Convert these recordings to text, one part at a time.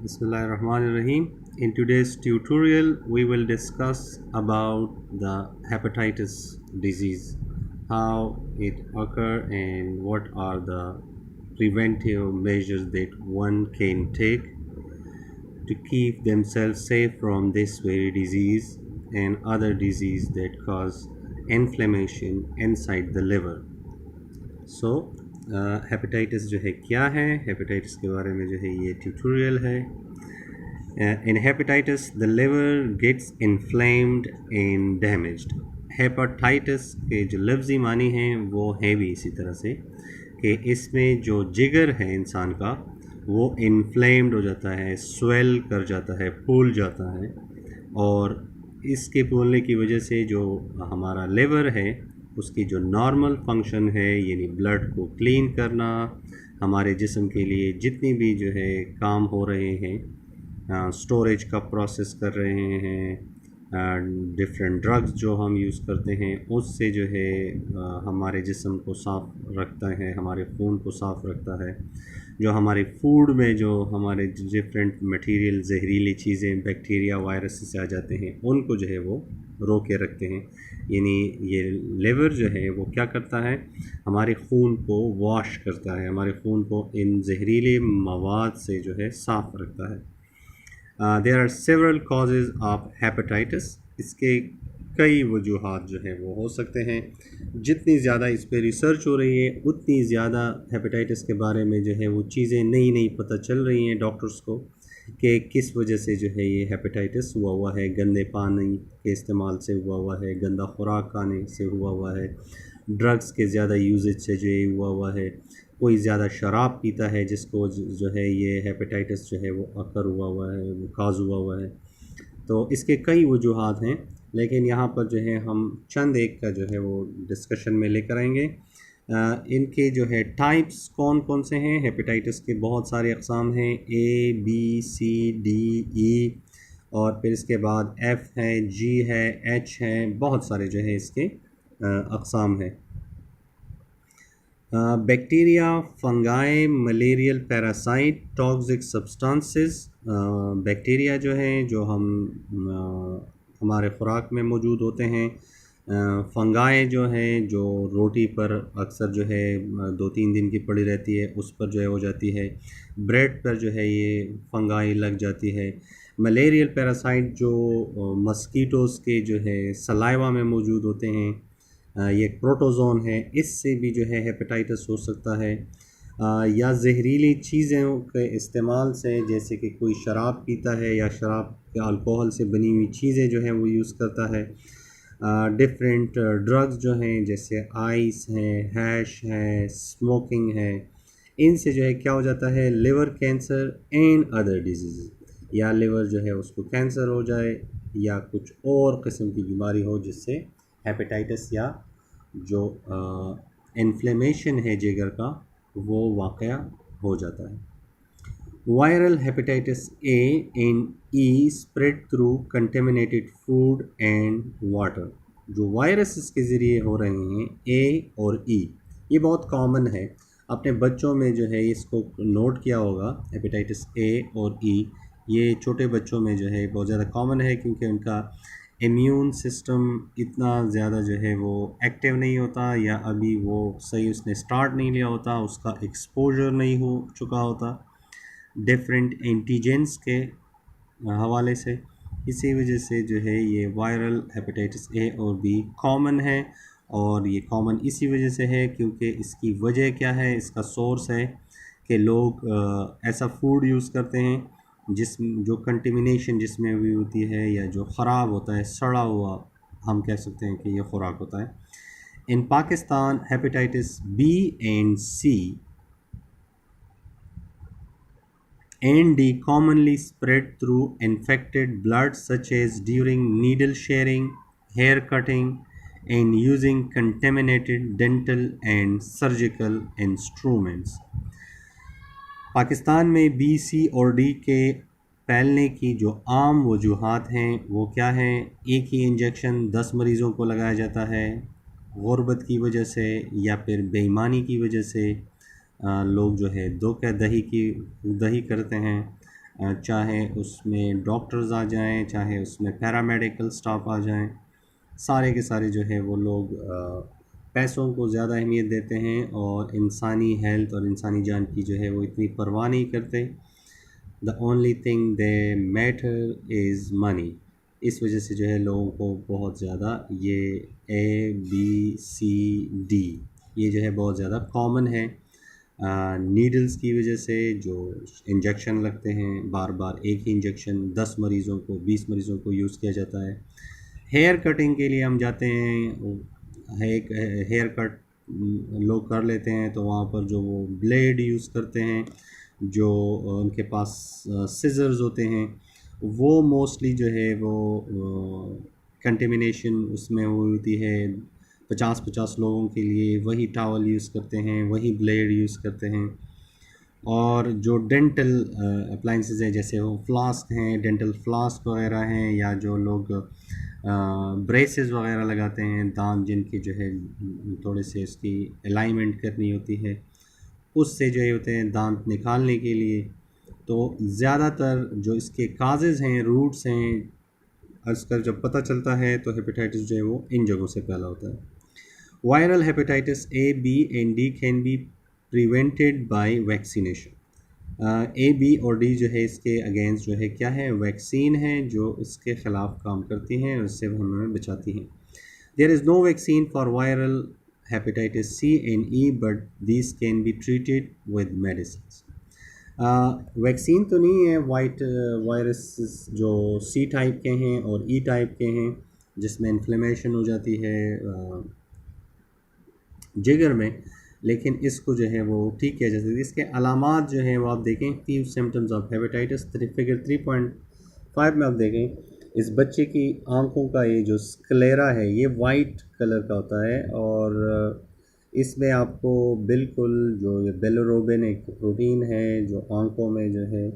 Bismillahirrahmanirrahim. In today's tutorial, we will discuss about the hepatitis disease, how it occur and what are the preventive measures that one can take to keep themselves safe from this very disease and other disease that cause inflammation inside the liver. So hepatitis जो है क्या है, hepatitis के बारे में जो है ये ट्यूटोरियल है. In hepatitis the liver gets inflamed and damaged. Hepatitis के जो लफ्ज़ी मानी हैं वो हैं भी इसी तरह से कि इसमें जो जिगर है इंसान का वो इन्फ्लेम्ड हो जाता है, स्वेल कर जाता है, फूल जाता है. और इसके फूलने की वजह से जो हमारा लिवर है उसकी जो नॉर्मल फंक्शन है यानी ब्लड को क्लीन करना, हमारे जिस्म के लिए जितनी भी जो है काम हो रहे हैं, स्टोरेज का प्रोसेस कर रहे हैं, डिफरेंट ड्रग्स जो हम यूज़ करते हैं उससे जो है हमारे जिस्म को साफ़ रखता है, हमारे खून को साफ़ रखता है. जो हमारे फूड में जो हमारे डिफरेंट मटेरियल जहरीली चीज़ें बैक्टीरिया वायरस से आ जाते हैं उनको जो है वो रोक के रखते हैं. यानी ये लिवर जो है वो क्या करता है, हमारे खून को वॉश करता है, हमारे खून को इन जहरीले मवाद से जो है साफ़ रखता है. There are several causes of hepatitis. इसके कई वजूहात जो है वो हो सकते हैं. जितनी ज़्यादा इस पर रिसर्च हो रही है उतनी ज़्यादा हेपेटाइटिस के बारे में जो है वो चीज़ें नई नई पता चल रही हैं डॉक्टर्स को कि किस वजह से जो है ये हेपेटाइटिस हुआ है. गंदे पानी के इस्तेमाल से हुआ है, गंदा खुराक खाने से हुआ है, ड्रग्स के ज़्यादा यूजेज से जो ये हुआ है, कोई ज़्यादा शराब पीता है जिसको जो है ये हेपेटाइटिस जो है वो अकर हुआ है, वो काज हुआ है. तो इसके कई वजूहात हैं, लेकिन यहाँ पर जो है हम चंद एक का जो है वो डिस्कशन में लेकर आएंगे. इनके जो है टाइप्स कौन कौन से हैं. हेपेटाइटिस के बहुत सारे अक़साम हैं, A B C D E, और फिर इसके बाद एफ़ है, जी है, एच है, बहुत सारे जो है इसके अक़साम हैं. Bacteria, fungi, malarial parasite, toxic substances. Bacteria जो हैं जो हमारे ख़ुराक में मौजूद होते हैं. फंगाई जो हैं जो रोटी पर अक्सर जो है 2-3 दिन की पड़ी रहती है उस पर जो है हो जाती है. ब्रेड पर जो है ये फंगाई लग जाती है. मलेरियल पैरासाइट जो मस्कीटोज़ के जो है सलाइवा में मौजूद होते हैं, ये एक प्रोटोज़ोन है, इससे भी जो है हेपेटाइटिस हो सकता है. या जहरीली चीज़ों के इस्तेमाल से, जैसे कि कोई शराब पीता है या शराब के अल्कोहल से बनी हुई चीज़ें जो हैं वो यूज़ करता है. डिफरेंट ड्रग्स जो हैं जैसे आइस हैं, हैश है, स्मोकिंग है, इनसे जो है क्या हो जाता है, liver cancer and other disease, या लिवर जो है उसको कैंसर हो जाए या कुछ और किस्म की बीमारी हो जिससे हेपेटाइटिस या जो इन्फ्लेमेशन है जिगर का वो वाक़या हो जाता है. Viral hepatitis A and E spread through contaminated food and water. जो वायरस इसके ज़रिए हो रहे हैं ए और ई, ये बहुत कॉमन है. अपने बच्चों में जो है इसको नोट किया होगा, हेपेटाइटिस ए और ई ये छोटे बच्चों में जो है बहुत ज़्यादा कॉमन है क्योंकि उनका इम्यून सिस्टम इतना ज़्यादा जो है वो एक्टिव नहीं होता, या अभी वो सही उसने स्टार्ट नहीं लिया होता, उसका एक्सपोजर नहीं हो चुका होता डिफरेंट एंटीजेंस के हवाले से. इसी वजह से जो है ये वायरल हेपेटाइटिस ए और बी कॉमन है. और ये कॉमन इसी वजह से है क्योंकि इसकी वजह क्या है, इसका सोर्स है कि लोग ऐसा फूड यूज़ करते हैं जो कंटेमिनेशन जिसमें भी होती है या जो ख़राब होता है, सड़ा हुआ हम कह सकते हैं कि ये खुराक होता है. In Pakistan hepatitis B and C and D commonly spread through infected blood such as during needle sharing, hair cutting, and using contaminated dental and surgical instruments. Pakistan में बी, सी और डी के फैलने की जो आम वजूहात हैं वो क्या हैं. एक ही इंजेक्शन 10 मरीज़ों को लगाया जाता है. गुर्बत की वजह से या फिर बेईमानी की वजह से लोग जो है दही करते हैं. चाहे उसमें डॉक्टर्स आ जाएं, चाहे उसमें पैरामेडिकल स्टाफ आ जाएं, सारे के सारे जो है वो लोग पैसों को ज़्यादा अहमियत देते हैं और इंसानी हेल्थ और इंसानी जान की जो है वो इतनी परवाह नहीं करते। The only thing they matter is money. इस वजह से जो है लोगों को बहुत ज़्यादा ये ABCD ये जो है बहुत ज़्यादा कॉमन है। नीडल्स की वजह से जो इंजेक्शन लगते हैं, बार बार एक ही इंजेक्शन 10 मरीज़ों को 20 मरीज़ों को यूज़ किया जाता है। हेयर कटिंग के लिए हम जाते हैं, एक हेयर कट लोग कर लेते हैं तो वहाँ पर जो वो ब्लेड यूज़ करते हैं, जो उनके पास सिजर्स होते हैं, वो मोस्टली जो है वो कंटेमिनेशन उसमें हुई होती है। 50-50 लोगों के लिए वही टॉवल यूज़ करते हैं, वही ब्लेड यूज़ करते हैं। और जो डेंटल अप्लाइंसेस हैं, जैसे वो फ्लास्क हैं, डेंटल फ्लास्क वगैरह हैं, या जो लोग ब्रेसेस वगैरह लगाते हैं, दांत जिनकी जो है थोड़े से उसकी अलाइनमेंट करनी होती है, उससे जो है होते हैं दांत निकालने के लिए। तो ज़्यादातर जो इसके काजेज़ हैं, रूट्स हैं, आजकल जब पता चलता है तो हेपेटाइटिस जो है वो इन जगहों से पैदा होता है। Viral hepatitis A, B and D can be prevented by vaccination. A, B और D जो है इसके अगेंस्ट जो है क्या है, वैक्सीन है जो इसके ख़िलाफ़ काम करती हैं और इससे हमें बचाती हैं। There is no vaccine for viral hepatitis C and E but this can be treated with medicine. Vaccine तो नहीं है वाइट वायरस जो C टाइप के हैं और E टाइप के हैं, जिसमें इन्फ्लेमेशन हो जाती है जिगर में, लेकिन इसको जो है वो ठीक किया जा सकता है। इसके अलामात जो हैं वो आप देखें, फीव सिम्टम्स ऑफ हेपेटाइटिस, फिगर 3.5 में आप देखें इस बच्चे की आंखों का ये जो स्क्लेरा है ये वाइट कलर का होता है, और इसमें आपको बिल्कुल जो ये बिलिरुबिन एक प्रोटीन है जो आंखों में जो है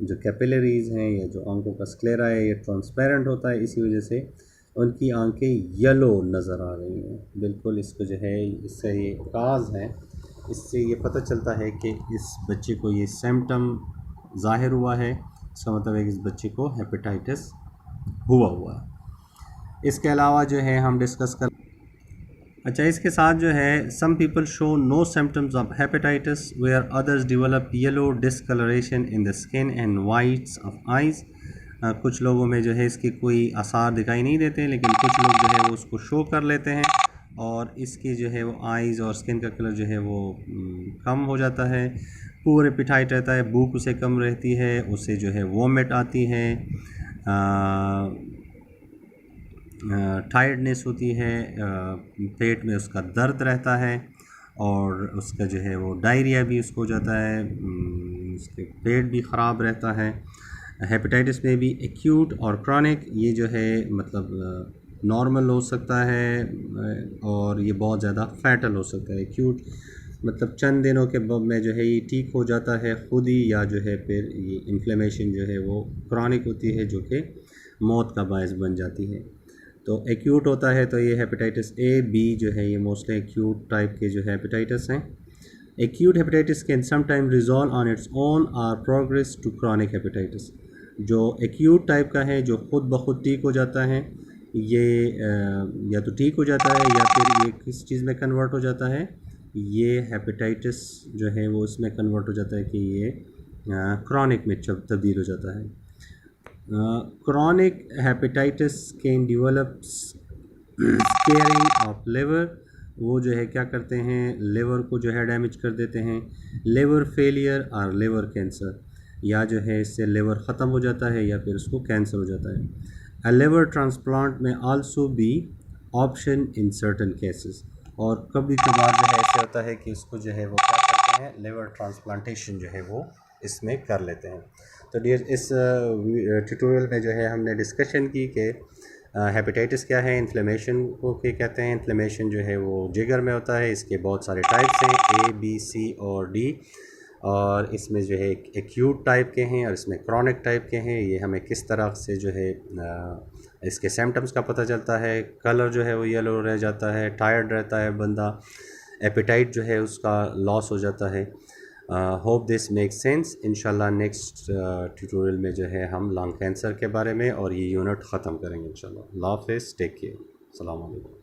जो कैपिलरीज़ हैं या जो आंखों का स्क्लेरा है ये ट्रांसपेरेंट होता है, इसी वजह से उनकी आंखें येलो नज़र आ रही हैं। बिल्कुल इसको जो है इससे ये काज है, इससे ये पता चलता है कि इस बच्चे को ये सिम्टम ज़ाहिर हुआ है, इसका मतलब है कि इस बच्चे को हेपेटाइटिस हुआ है। इसके अलावा जो है हम डिस्कस कर अच्छा, इसके साथ जो है some people show no symptoms of hepatitis where others develop yellow discolouration in the skin and whites of eyes. कुछ लोगों में जो है इसके कोई आसार दिखाई नहीं देते, लेकिन कुछ लोग जो है वो उसको शो कर लेते हैं और इसकी जो है वो आइज़ और स्किन का कलर जो है वो कम हो जाता है। पूरे एपेटाइट रहता है, भूख उसे कम रहती है, उसे जो है वोमिट आती है, टायर्डनेस होती है, पेट में उसका दर्द रहता है, और उसका जो है वो डायरिया भी उसको हो जाता है, उसके पेट भी ख़राब रहता है। हेपेटाइटिस में भी एक्यूट और क्रॉनिक ये जो है मतलब नॉर्मल हो सकता है और ये बहुत ज़्यादा फैटल हो सकता है। एक्यूट मतलब चंद दिनों के बाद में जो है ये ठीक हो जाता है खुद ही, या जो है फिर ये इन्फ्लेमेशन जो है वो क्रॉनिक होती है जो कि मौत का बायस बन जाती है। तो एक्यूट होता है तो ये हेपेटाइटिस A, B जो है ये मोस्टली एक्यूट टाइप के जो हेपेटाइटिस हैं। Acute hepatitis can sometime resolve on its own और प्रोग्रेस टू क्रॉनिक हेपेटाइटिस। जो एक्यूट टाइप का है जो खुद ब खुद ठीक हो जाता है, ये या तो ठीक हो जाता है या फिर ये किस चीज़ में कन्वर्ट हो जाता है, ये हेपेटाइटिस जो है वो इसमें कन्वर्ट हो जाता है कि ये क्रॉनिक में तब्दील हो जाता है। Chronic hepatitis can develop squaring of liver. वो जो है क्या करते हैं, लिवर को जो है डैमेज कर देते हैं। लिवर फेलियर और लिवर कैंसर, या जो है इससे लिवर ख़त्म हो जाता है या फिर उसको कैंसर हो जाता है। अ लिवर ट्रांसप्लांट में also be option in certain cases, और कभी कभार जो है ऐसे होता है कि उसको जो है वो क्या करते हैं, लिवर ट्रांसप्लांटेशन जो है वो इसमें कर लेते हैं। तो डियर इस ट्यूटोरियल में जो है हमने डिस्कशन की कि हेपेटाइटिस क्या है, इन्फ्लेमेशन को क्या कहते हैं। इन्फ्लेमेशन जो है वो जिगर में होता है, इसके बहुत सारे टाइप्स हैं A, B, C और D, और इसमें जो है एक्यूट टाइप के हैं और इसमें क्रॉनिक टाइप के हैं। ये हमें किस तरह से जो है इसके सिम्टम्स का पता चलता है। कलर जो है वो येलो रह जाता है, टायर्ड रहता है बंदा, एपेटाइट जो है उसका लॉस हो जाता है। Hope this make sense. इंशाल्लाह नेक्स्ट ट्यूटोरियल में जो है हम लंग कैंसर के बारे में और ये यूनिट ख़त्म करेंगे इंशाल्लाह। अल्लाह हाफ़िज़, टेक केयर, अस्सलाम वालेकुम।